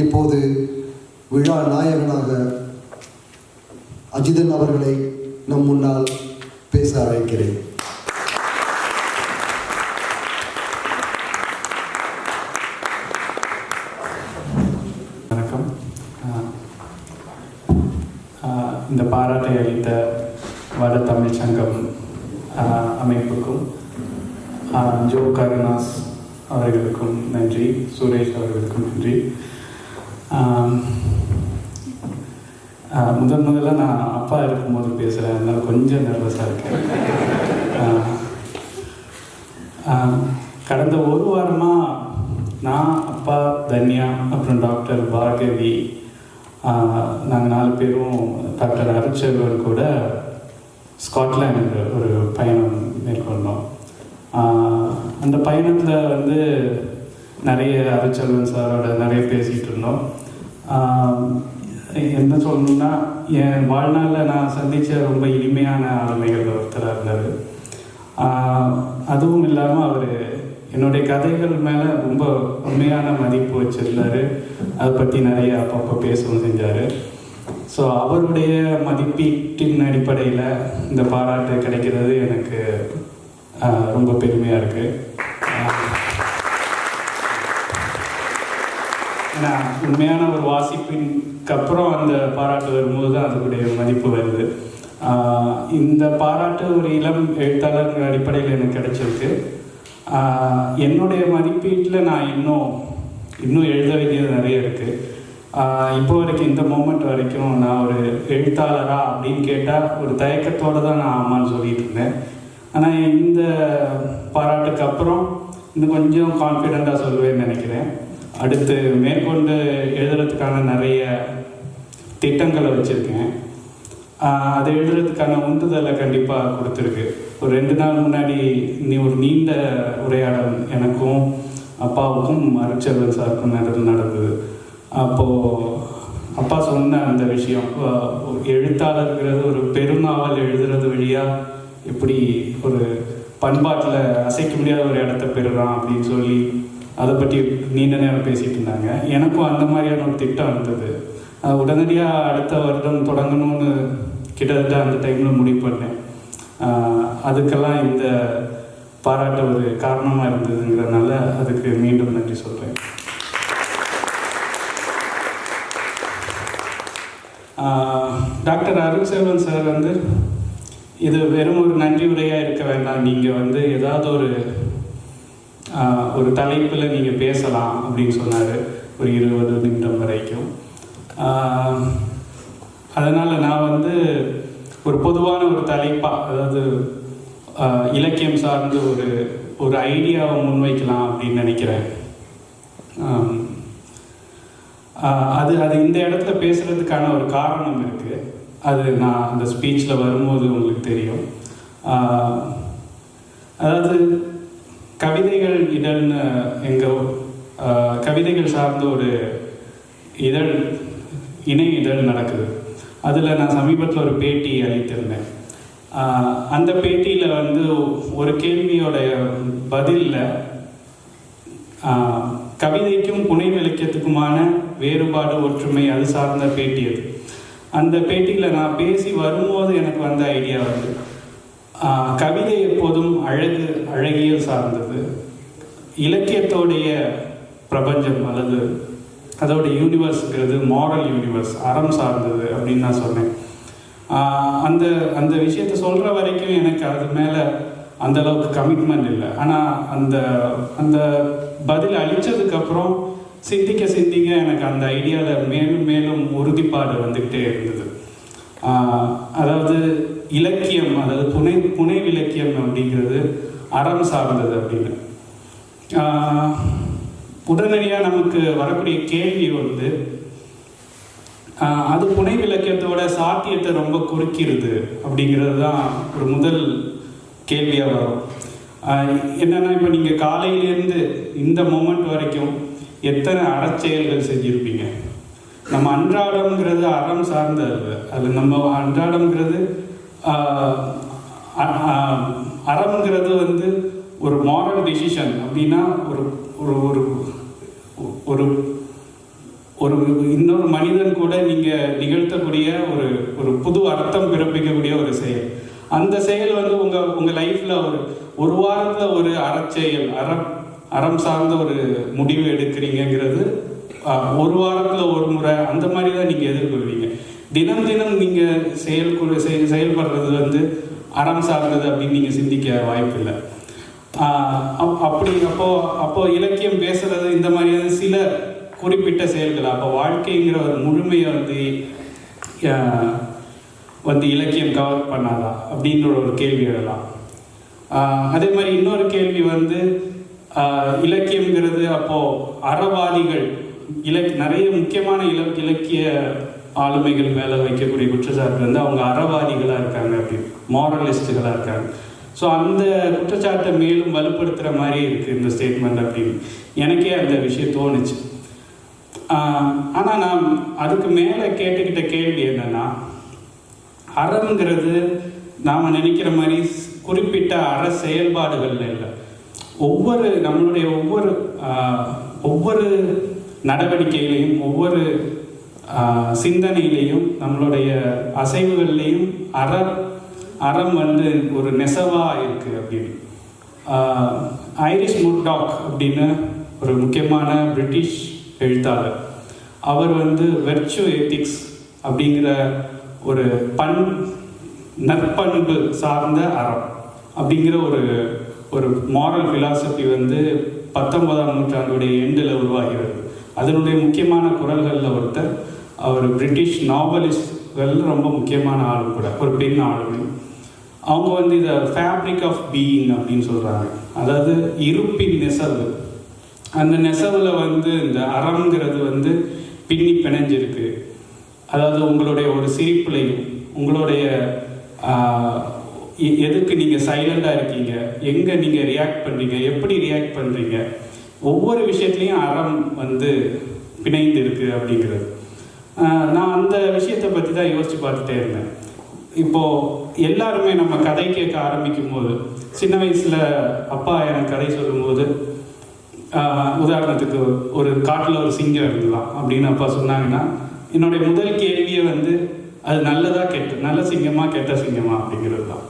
இப்போது விழா நாயகனாக அஜிதன் அவர்களை நம் முன்னால் பேச அழைக்கிறேன். வணக்கம். இந்த பாராட்டை அளித்த வட தமிழ் சங்கம் அமைப்புக்கும் ஜோ கருணாஸ் அவர்களுக்கும் நன்றி, சுரேஷ் அவர்களுக்கும் நன்றி. முதல்ல நான் அப்பா இருக்கும்போது பேசுகிறேன், அதனால் கொஞ்சம் நர்வஸாக இருக்கேன். கடந்த ஒரு வாரமாக நான், அப்பா, தன்யா, அப்புறம் டாக்டர் பார்கவி, நாங்கள் 4 பேரும் டாக்டர் அருட்செல்வன் கூட ஸ்காட்லாண்டு ஒரு பயணம் மேற்கொண்டோம். அந்த பயணத்தில் நிறைய அருட்செல்வன் சாரோட நிறைய பேசிகிட்டு இருந்தோம். என்ன சொல்லணுன்னா, என் வாழ்நாளில் நான் சந்தித்த ரொம்ப இனிமையான ஆளுமைகள் ஒருத்தராக இருந்தார். அதுவும் இல்லாமல் அவர் என்னுடைய கதைகள் மேலே ரொம்ப உண்மையான மதிப்பு வச்சுருந்தார். அதை பற்றி நிறைய அப்பப்போ பேசவும் செஞ்சார். ஸோ அவருடைய மதிப்பீட்டின் அடிப்படையில் இந்த பாராட்டு கிடைக்கிறது எனக்கு ரொம்ப பெருமையாக இருக்குது. ஏன்னா உண்மையான ஒரு வாசிப்பிற்கு அப்புறம் அந்த பாராட்டு வரும்போது தான் அதனுடைய மதிப்பு வருது. இந்த பாராட்டு ஒரு இளம் எழுத்தாளர் அடிப்படையில் எனக்கு கிடைச்சிருக்கு. என்னுடைய மதிப்பீட்டில் நான் இன்னும் எழுத வேண்டியது நிறைய இருக்குது. இப்போ வரைக்கும் இந்த மோமெண்ட் வரைக்கும் நான் ஒரு எழுத்தாளரா அப்படின்னு கேட்டால் ஒரு தயக்கத்தோடு தான் நான் ஆமான்னு சொல்லிட்டு இருந்தேன். ஆனால் இந்த பாராட்டுக்கு அப்புறம் இன்னும் கொஞ்சம் கான்ஃபிடெண்ட்டாக சொல்லுவேன்னு நினைக்கிறேன். அடுத்து மேற்கொண்டு எழுதுறதுக்கான நிறைய திட்டங்களை வச்சுருக்கேன். அதை எழுதுறதுக்கான உந்துதலை கண்டிப்பாக கொடுத்துருக்கு. ஒரு 2 நாள் முன்னாடி ஒரு நீண்ட உரையாடல் எனக்கும் அப்பாவுக்கும் அருட்செல்வன் சாருக்கும் நடந்தது. அப்போது அப்பா சொன்ன அந்த விஷயம், எழுத்தாளர்கிறது ஒரு பெருநாவல் எழுதுறது வழியாக எப்படி ஒரு பண்பாட்டில் அசைக்க முடியாத ஒரு இடத்த பெறுறான் அப்படின்னு சொல்லி அதை பற்றி நீண்ட நேரம் பேசிகிட்டு இருந்தாங்க. எனக்கும் அந்த மாதிரியான ஒரு திட்டம் இருந்தது. உடனடியாக அடுத்த வருடம் தொடங்கணும்னு கிட்டத்தட்ட அந்த டைமில் முடிவு பண்ணேன். அதுக்கெல்லாம் இந்த பாராட்ட ஒரு காரணமாக இருந்ததுங்கிறதுனால அதுக்கு மீண்டும் நன்றி சொல்கிறேன். டாக்டர் அருட்செல்வன் சார் இது வெறும் ஒரு நன்றி உரையாக இருக்க வேண்டாம், நீங்கள் ஏதாவது ஒரு தலைப்பில் நீங்கள் பேசலாம் அப்படின்னு சொன்னார், ஒரு 20 நிமிடம் வரைக்கும். அதனால் நான் ஒரு பொதுவான ஒரு தலைப்பாக, அதாவது இலக்கியம் சார்ந்து ஒரு ஐடியாவை முன்வைக்கலாம் அப்படின்னு நினைக்கிறேன். அது இந்த இடத்துல பேசுகிறதுக்கான ஒரு காரணம் இருக்குது. அது நான் அந்த ஸ்பீச்சில் வரும்போது உங்களுக்கு தெரியும். அதாவது கவிதைகள் இதழ்னு எங்கள் கவிதைகள் சார்ந்த ஒரு இணை இதழ் நடக்குது. அதில் நான் சமீபத்தில் ஒரு பேட்டி அளித்திருந்தேன். அந்த பேட்டியில் ஒரு கேள்வியோட பதிலில் கவிதைக்கும் புனைவு இலக்கியத்துக்குமான வேறுபாடு, ஒற்றுமை, அது சார்ந்த பேட்டி அது. அந்த பேட்டியில் நான் பேசி வரும்போது எனக்கு வந்த ஐடியா கவிதை எப்போதும் அழகியல் சார்ந்தது, இலக்கியத்தோடைய பிரபஞ்சம் அல்லது அதோட யூனிவர்ஸுங்கிறது மாரல் யூனிவர்ஸ், அறம் சார்ந்தது அப்படின்னு நான் சொன்னேன். அந்த விஷயத்தை சொல்கிற வரைக்கும் எனக்கு அது மேலே அந்தளவுக்கு கமிட்மெண்ட் இல்லை. ஆனால் அந்த பதில் அளித்ததுக்கப்புறம் சிந்திக்க எனக்கு அந்த ஐடியாவில் மேலும் மேலும் உறுதிப்பாடு வந்துக்கிட்டே இருந்தது. அதாவது இலக்கியம், அதாவது புனைவு இலக்கியம் அப்படிங்கிறது அறம் சார்ந்தது அப்படின்னு உடனடியாக நமக்கு வரக்கூடிய கேள்வி அது புனைவு இலக்கியத்தோட சாத்தியத்தை ரொம்ப குறுக்கிறது அப்படிங்கிறது தான் ஒரு முதல் கேள்வியாக வரும். என்னென்னா, இப்போ நீங்கள் காலையிலேருந்து இந்த மொமெண்ட் வரைக்கும் எத்தனை அறச்செயல்கள் செஞ்சுருப்பீங்க? நம்ம அன்றாடம்ங்கிறது அறம் சார்ந்தது. அது நம்ம அன்றாடம்ங்கிறது அறம்ங்கிறது ஒரு மாரல் டிசிஷன் அப்படின்னா ஒரு ஒரு ஒரு இன்னொரு மனிதன் கூட நீங்கள் நிகழ்த்தக்கூடிய ஒரு புது அர்த்தம் பிறப்பிக்கக்கூடிய ஒரு செயல். அந்த செயல் வந்து உங்கள் லைஃப்பில் ஒரு வாரத்தில் ஒரு அறச்செயல், அறம் சார்ந்த ஒரு முடிவு எடுக்கிறீங்கிறது ஒரு வாரத்தில் ஒரு முறை அந்த மாதிரி தான் நீங்கள் எதிர்கொள்வீங்க. தினம் தினம் நீங்கள் செயல்படுறது வந்து அறம் சார்ந்தது அப்படின்னு நீங்கள் சிந்திக்க வாய்ப்பில்லை. அப்போ இலக்கியம் பேசுறது இந்த மாதிரியான சில குறிப்பிட்ட செயல்கள். அப்போ வாழ்க்கைங்கிற ஒரு முழுமையை வந்து இலக்கியம் கவர் பண்ணாதா அப்படின்ற ஒரு கேள்வி எழலாம். அதே மாதிரி இன்னொரு கேள்வி வந்து இலக்கியங்கிறது அப்போது அறவாதிகள் நிறைய முக்கியமான இலக்கிய ஆளுமைகள் மேலே வைக்கக்கூடிய குற்றச்சாட்டு வந்து அவங்க அறவாதிகளாக இருக்காங்க, அப்படி மாரலிஸ்ட்டுகளாக இருக்காங்க. ஸோ அந்த குற்றச்சாட்டை மேலும் வலுப்படுத்துகிற மாதிரி இருக்குது இந்த ஸ்டேட்மெண்ட் அப்படின்னு எனக்கே அந்த விஷயம் தோணுச்சு. ஆனால் நான் அதுக்கு மேலே கேட்டுக்கிட்ட கேள்வி என்னென்னா, அறம்ங்கிறது நாம் நினைக்கிற மாதிரி குறிப்பிட்ட அற செயல்பாடுகள்ல இல்லை. நம்மளுடைய ஒவ்வொரு நடவடிக்கையிலையும் ஒவ்வொரு சிந்தனையிலையும் நம்மளுடைய அசைவுகள்லையும் அறம் வந்து ஒரு நெசவாக இருக்குது அப்படின்னு. ஐரிஷ் முர்டாக் அப்படின்னு ஒரு முக்கியமான பிரிட்டிஷ் எழுத்தாளர், அவர் வந்து வெர்ச்சு எத்திக்ஸ் அப்படிங்கிற ஒரு நற்பண்பு சார்ந்த அறம் அப்படிங்கிற ஒரு மாரல் ஃபிலாசபி வந்து 19ஆம் நூற்றாண்டுடைய எண்டில் உருவாகிறது. அதனுடைய முக்கியமான குரல்களில் ஒருத்தர். அவர் பிரிட்டிஷ் நாவலிஸ்ட்கள் ரொம்ப முக்கியமான ஆளு கூட, ஒரு பெண் ஆளுமை. அவங்க வந்து இதை ஃபேப்ரிக் ஆஃப் பீயிங் அப்படின்னு சொல்கிறாங்க. அதாவது இருப்பின் நெசவு. அந்த நெசவில் வந்து இந்த அறம்ங்கிறது வந்து பின்னி பிணைஞ்சிருக்கு. அதாவது உங்களுடைய ஒரு சிரிப்புலையும் உங்களுடைய எதுக்கு நீங்கள் சைலண்டாக இருக்கீங்க, எங்கே நீங்கள் ரியாக்ட் பண்ணுறீங்க, எப்படி ரியாக்ட் பண்ணுறீங்க, ஒவ்வொரு விஷயத்துலையும் அறம் வந்து பிணைந்து இருக்குது அப்படிங்கிறது. நான் அந்த விஷயத்தை பற்றி தான் யோசித்து பார்த்துட்டே இருந்தேன். இப்போது எல்லாருமே நம்ம கதை கேட்க ஆரம்பிக்கும் போது, சின்ன வயசில் அப்பா எனக்கு கதை சொல்லும்போது, உதாரணத்துக்கு ஒரு காட்டில் ஒரு சிங்கம் இருந்தலாம் அப்படின்னு அப்பா சொன்னாங்கன்னா, என்னுடைய முதல் கேள்வியை வந்து அது நல்லதா நல்ல சிங்கமா கெட்ட சிங்கமா அப்படிங்கிறது தான்.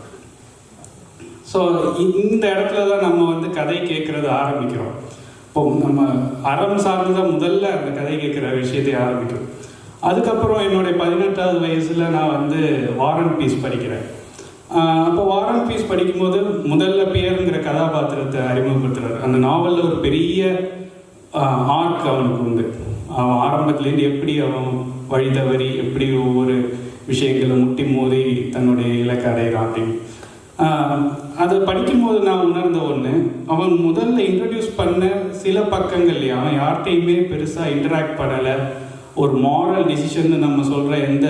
ஸோ இந்த இடத்துல தான் நம்ம வந்து கதை கேட்கறது ஆரம்பிக்கிறோம். இப்போ நம்ம அறம் சார்ந்துதான் முதல்ல அந்த கதை கேட்குற விஷயத்தை ஆரம்பிக்கிறோம். அதுக்கப்புறம் என்னுடைய 18வது வயசில் நான் வந்து வார் அண்ட் பீஸ் படிக்கிறேன். அப்போ வார் அண்ட் பீஸ் படிக்கும்போது முதல்ல பியருங்கிற கதாபாத்திரத்தை அறிமுகப்படுத்துறாரு. அந்த நாவலில் ஒரு பெரிய ஆர்க் அவனுக்கு உண்டு. அவன் ஆரம்பத்துலேருந்து எப்படி அவன் வழி தவறி எப்படி ஒவ்வொரு விஷயங்களை முட்டி மோதி தன்னுடைய இலக்கை அடைகிறான் அப்படின்னு. அதை படிக்கும்போது நான் உணர்ந்த ஒன்று, அவன் முதல்ல இன்ட்ரடியூஸ் பண்ண சில பக்கங்கள்லையே அவன் யார்கிட்டையுமே பெருசாக இன்டராக்ட் பண்ணலை. ஒரு மாரல் டிசிஷன் நம்ம சொல்கிற எந்த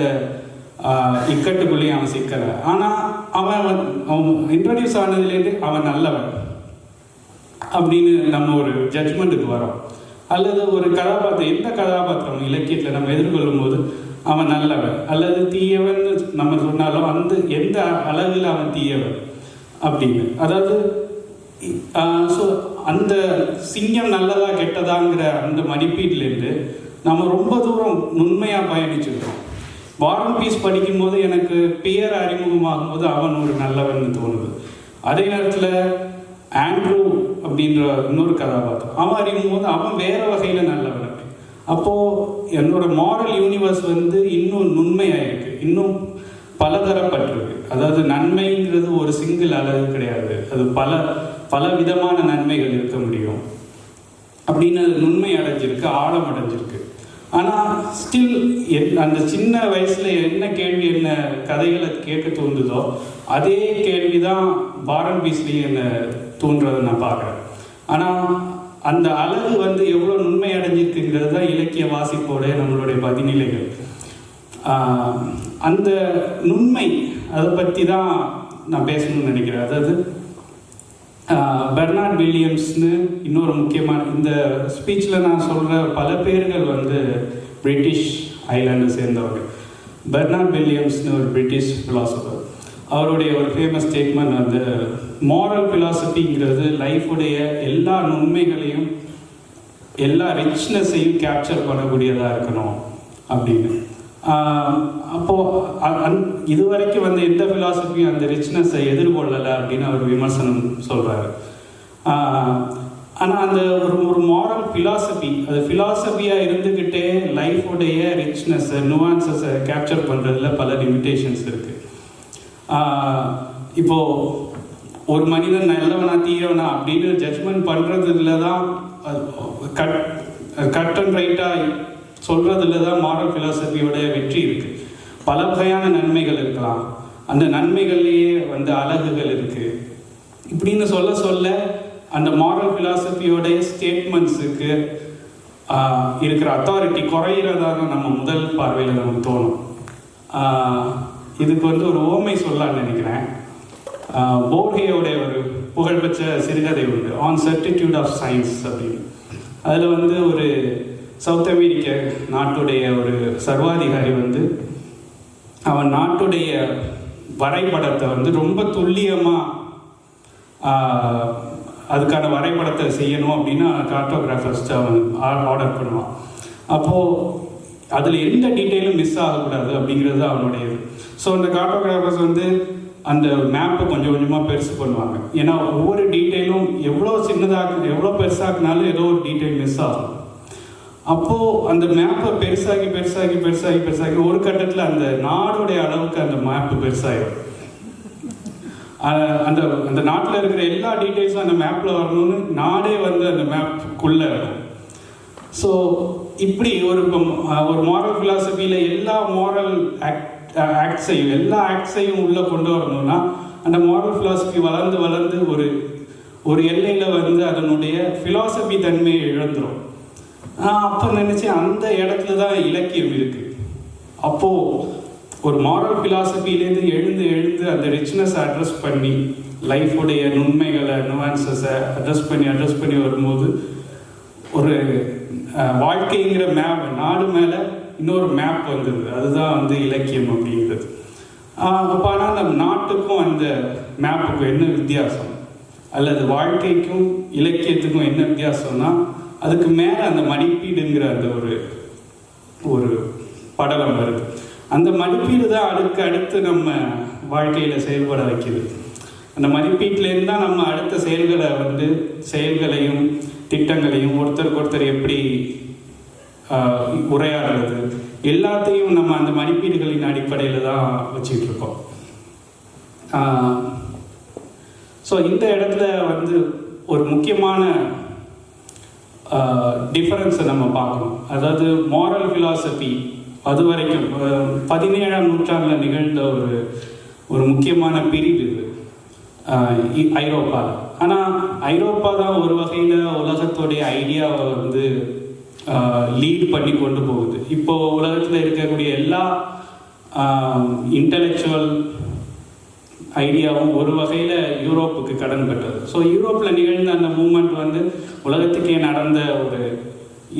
இக்கட்டுக்குள்ளேயும் அவன் சிக்கலை. ஆனால் அவன் இன்ட்ரடியூஸ் ஆனதுலேருந்து அவன் நல்லவன் அப்படின்னு நம்ம ஒரு ஜட்ஜ்மெண்ட்டுக்கு வரோம். அல்லது ஒரு கதாபாத்திரம், எந்த கதாபாத்திரம் இலக்கியத்தில் நம்ம எதிர்கொள்ளும் போது அவன் நல்லவன் அல்லது தீயவன் நம்ம சொன்னாலும் அந்த எந்த அளவில் அவன் தீயவன் அப்படின்னு. அதாவது ஸோ அந்த சிங்கம் நல்லதா கெட்டதாங்கிற அந்த மதிப்பீட்டிலேருந்து நம்ம ரொம்ப தூரம் நுண்மையாக பயணிச்சிருக்கோம். வார் அண்ட் பீஸ் படிக்கும்போது எனக்கு பியர் அறிமுகமாகும் போது அவன் ஒரு நல்லவன் தோணுது. அதே நேரத்தில் ஆண்ட்ரூ அப்படின்ற இன்னொரு கதாபாத்திரம் அவன் அறியும் போது அவன் வேற வகையில் நல்லவன். அப்போது என்னோட மாரல் யூனிவர்ஸ் வந்து இன்னும் நுண்மையாயிருக்கு, இன்னும் பலதரப்பட்டிருக்கு. அதாவது நன்மைங்கிறது ஒரு சிங்கிள் அளவு கிடையாது, அது பல விதமான நன்மைகள் இருக்க முடியும் அப்படின்னு அது நுண்மை அடைஞ்சிருக்கு, ஆழம் அடைஞ்சிருக்கு. ஆனால் ஸ்டில் அந்த சின்ன வயசில் என்ன கேள்வி என்ன கதைகளை கேட்க தோன்றுதோ அதே கேள்வி தான் வார் அண்ட் பீஸ்லேயும் என்ன தோன்றதை நான் பார்க்குறேன். ஆனால் அந்த அழகு வந்து எவ்வளோ நுண்மை அடைஞ்சிருக்குங்கிறது தான் இலக்கிய வாசிப்போட நம்மளுடைய பதிநிலைகள். அந்த நுண்மை அதை பற்றி தான் நான் பேசணும்னு நினைக்கிறேன். அதாவது பெர்னார்ட் வில்லியம்ஸ்னு இன்னொரு முக்கியமான இந்த ஸ்பீச்சில் நான் சொல்கிற பல பேர்கள் வந்து பிரிட்டிஷ் ஐலாண்டை சேர்ந்தவங்க. பெர்னார்ட் வில்லியம்ஸ்னு ஒரு பிரிட்டிஷ் ஃபிலாசபர். அவருடைய ஒரு ஃபேமஸ் ஸ்டேட்மெண்ட் வந்து மாரல் ஃபிலாசபிங்கிறது லைஃபுடைய எல்லா நுண்மைகளையும் எல்லா ரிச்னஸையும் கேப்சர் பண்ணக்கூடியதாக இருக்கணும் அப்படின்னு. அப்போது இதுவரைக்கும் வந்து எந்த ஃபிலாசபியும் அந்த ரிச்னஸை எதிர்கொள்ளலை அப்படின்னு அவர் விமர்சனம் சொல்கிறாரு. ஆனால் அந்த ஒரு மாரல் ஃபிலாசபி, அது ஃபிலாசபியாக இருந்துக்கிட்டே லைஃபுடைய ரிச்னஸை நுவான்சஸை கேப்சர் பண்ணுறதுல பல லிமிட்டேஷன்ஸ் இருக்குது. இப்போது ஒரு மனிதன் நல்லவனா தீயவனா அப்படின்னு ஜட்ஜ்மெண்ட் பண்ணுறதுல தான் கட் அண்ட் ரைட்டாக சொல்கிறதுல தான் மாரல் ஃபிலாசபியோடைய வெற்றி இருக்குது. பல வகையான நன்மைகள் இருக்கலாம், அந்த நன்மைகள்லேயே வந்து அழகுகள் இருக்குது இப்படின்னு சொல்ல சொல்ல அந்த மாரல் ஃபிலாசபியோடைய ஸ்டேட்மெண்ட்ஸுக்கு இருக்கிற அத்தாரிட்டி குறையிறதாக நம்ம முதல் பார்வையில் நமக்கு தோணும். இதுக்கு வந்து ஒரு ஓமை சொல்லலான்னு நினைக்கிறேன். போர்ஹேயோடைய ஒரு புகழ்பெற்ற சிறுகதை உண்டு, ஆன் சர்டிடியூட் ஆஃப் சயின்ஸ் அப்படின்னு. அதில் வந்து ஒரு சவுத் அமெரிக்க நாட்டுடைய ஒரு சர்வாதிகாரி வந்து அவன் நாட்டுடைய வரைபடத்தை வந்து ரொம்ப துல்லியமாக அதுக்கான வரைபடத்தை செய்யணும் அப்படின்னு கார்ட்டோகிராஃபர்ஸ்ட்டு அவன் ஆர்டர் பண்ணுவான். அப்போது அதில் எந்த டீட்டெயிலும் மிஸ் ஆகக்கூடாது அப்படிங்கிறது அவனுடைய இது. ஸோ அந்த கார்ட்டோகிராஃபர்ஸ் வந்து அந்த மேப்பை கொஞ்சம் கொஞ்சமாக பெருசு பண்ணுவாங்க. ஏன்னா ஒவ்வொரு டீட்டெயிலும் எவ்வளோ சின்னதாக எவ்வளோ பெருசாக்குனாலும் ஏதோ ஒரு டீட்டெயில் மிஸ் ஆகும். அப்போது அந்த மேப்பை பெருசாகி பெருசாகி பெருசாகி பெருசாகி ஒரு கட்டத்தில் அந்த நாடுடைய அளவுக்கு அந்த மேப்பு பெருசாகிடும். அந்த அந்த நாட்டில் இருக்கிற எல்லா டீட்டெயில்ஸும் அந்த மேப்பில் வரணும்னு நாடே வந்து அந்த மேப்புக்குள்ளே இருக்கும். ஸோ இப்படி ஒரு மாரல் ஃபிலாசபியில் எல்லா மாரல் ஆக்ட்ஸையும் எல்லா ஆக்ட்ஸையும் உள்ளே கொண்டு வரணும்னா அந்த மாரல் ஃபிலாசபி வளர்ந்து வளர்ந்து ஒரு எல்லையில் வந்து அதனுடைய ஃபிலாசபி தன்மையை இழந்துடும். அப்போ நினச்சேன் அந்த இடத்துல தான் இலக்கியம் இருக்குது. அப்போது ஒரு மாரல் ஃபிலாசபிலேருந்து எழுந்து அந்த ரிச்னஸை அட்ரஸ் பண்ணி லைஃபுடைய நுண்மைகளை நுவான்சஸை அட்ரஸ் பண்ணி வரும்போது ஒரு வாழ்க்கைங்கிற நாடு மேலே இன்னொரு மேப் வந்தது. அதுதான் வந்து இலக்கியம் அப்படிங்கிறது. அப்போ ஆனால் அந்த நாட்டுக்கும் அந்த மேப்புக்கும் என்ன வித்தியாசம், அல்லது வாழ்க்கைக்கும் இலக்கியத்துக்கும் என்ன வித்தியாசம்னா அதுக்கு மேலே அந்த மதிப்பீடுங்கிற அந்த ஒரு படலம் வருது. அந்த மதிப்பீடு தான் அடுத்து நம்ம வாழ்க்கையில் செயல்பட வைக்குது. அந்த மதிப்பீட்டிலேருந்து தான் நம்ம அடுத்த செயல்களையும் திட்டங்களையும் ஒருத்தருக்கு எப்படி உரையாடுறது எல்லாத்தையும் நம்ம அந்த மதிப்பீடுகளின் அடிப்படையில் தான் வச்சுக்கிட்டு இருக்கோம். ஸோ இந்த இடத்துல வந்து ஒரு முக்கியமான டிஃபரன்ஸை நம்ம பார்க்கணும். அதாவது மாரல் ஃபிலாசபி அது வரைக்கும் 17ஆம் நூற்றாண்டில் நிகழ்ந்த ஒரு முக்கியமான பிரிவு இது ஐரோப்பாவில். ஆனால் ஐரோப்பா தான் ஒரு வகையில் உலகத்துடைய ஐடியாவை வந்து லீட் பண்ணி கொண்டு போகுது. இப்போது உலகத்தில் இருக்கக்கூடிய எல்லா இன்டலெக்சுவல் ஐடியாவும் ஒரு வகையில் யூரோப்புக்கு கடன் பெற்றது. ஸோ யூரோப்பில் நிகழ்ந்த அந்த மூமெண்ட் வந்து உலகத்துக்கே நடந்த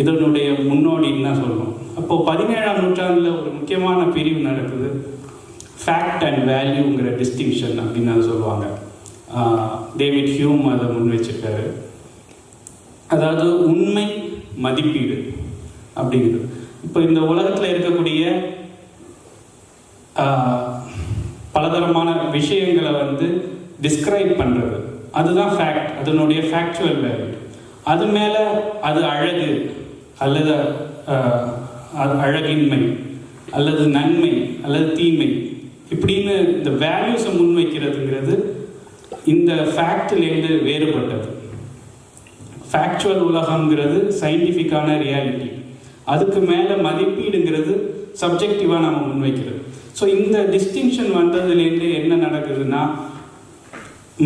இதனுடைய முன்னோடின்னு தான் சொல்லணும். அப்போது 17ஆம் நூற்றாண்டில் ஒரு முக்கியமான பிரிவு நடக்குது, ஃபேக்ட் அண்ட் வேல்யூங்கிற டிஸ்டிங்ஷன் அப்படின்னு அதை சொல்லுவாங்க. டேவிட் ஹியூம் அதை முன் வச்சிருக்காரு. அதாவது உண்மை மதிப்பீடு அப்படிங்கிறது. இப்போ இந்த உலகத்தில் இருக்கக்கூடிய பலதரமான விஷயங்களை வந்து டிஸ்கிரைப் பண்ணுறது அதுதான் ஃபேக்ட், அதனுடைய ஃபேக்சுவல் வேல்யூ. அது மேலே அது அழகு அல்லது அழகின்மை அல்லது நன்மை அல்லது தீமை இப்படின்னு இந்த வேல்யூஸை முன்வைக்கிறதுங்கிறது இந்த ஃபேக்ட்லேருந்து வேறுபட்டது. ஃபேக்சுவல் உலகங்கிறது சயின்டிஃபிக்கான ரியாலிட்டி, அதுக்கு மேலே மதிப்பீடுங்கிறது சப்ஜெக்டிவாக நம்ம முன்வைக்கிறது. ஸோ இந்த டிஸ்டிங்ஷன் வந்ததுலேருந்து என்ன நடக்குதுன்னா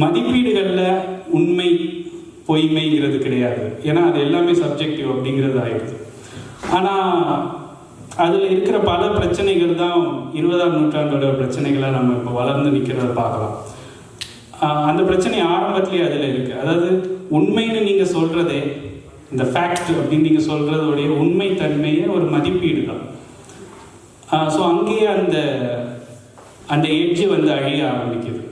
மதிப்பீடுகளில் உண்மை பொய்மைங்கிறது கிடையாது, ஏன்னா அது எல்லாமே சப்ஜெக்டிவ் அப்படிங்கிறது ஆயிடுது. ஆனால் அதில் இருக்கிற பல பிரச்சனைகள் தான் 20ஆம் நூற்றாண்டோட பிரச்சனைகளாக நம்ம இப்போ வளர்ந்து நிற்கிறத பார்க்கலாம். அந்த பிரச்சனை ஆரம்பத்துலேயே அதில் இருக்குது. அதாவது உண்மைன்னு நீங்கள் சொல்கிறதே, இந்த ஃபேக்ட் அப்படின்னு நீங்கள் சொல்கிறதோடைய உண்மை தன்மையே ஒரு மதிப்பீடு தான். ஸோ அங்கேயே அந்த எட்ஜு வந்து அழிய ஆரம்பிக்குது.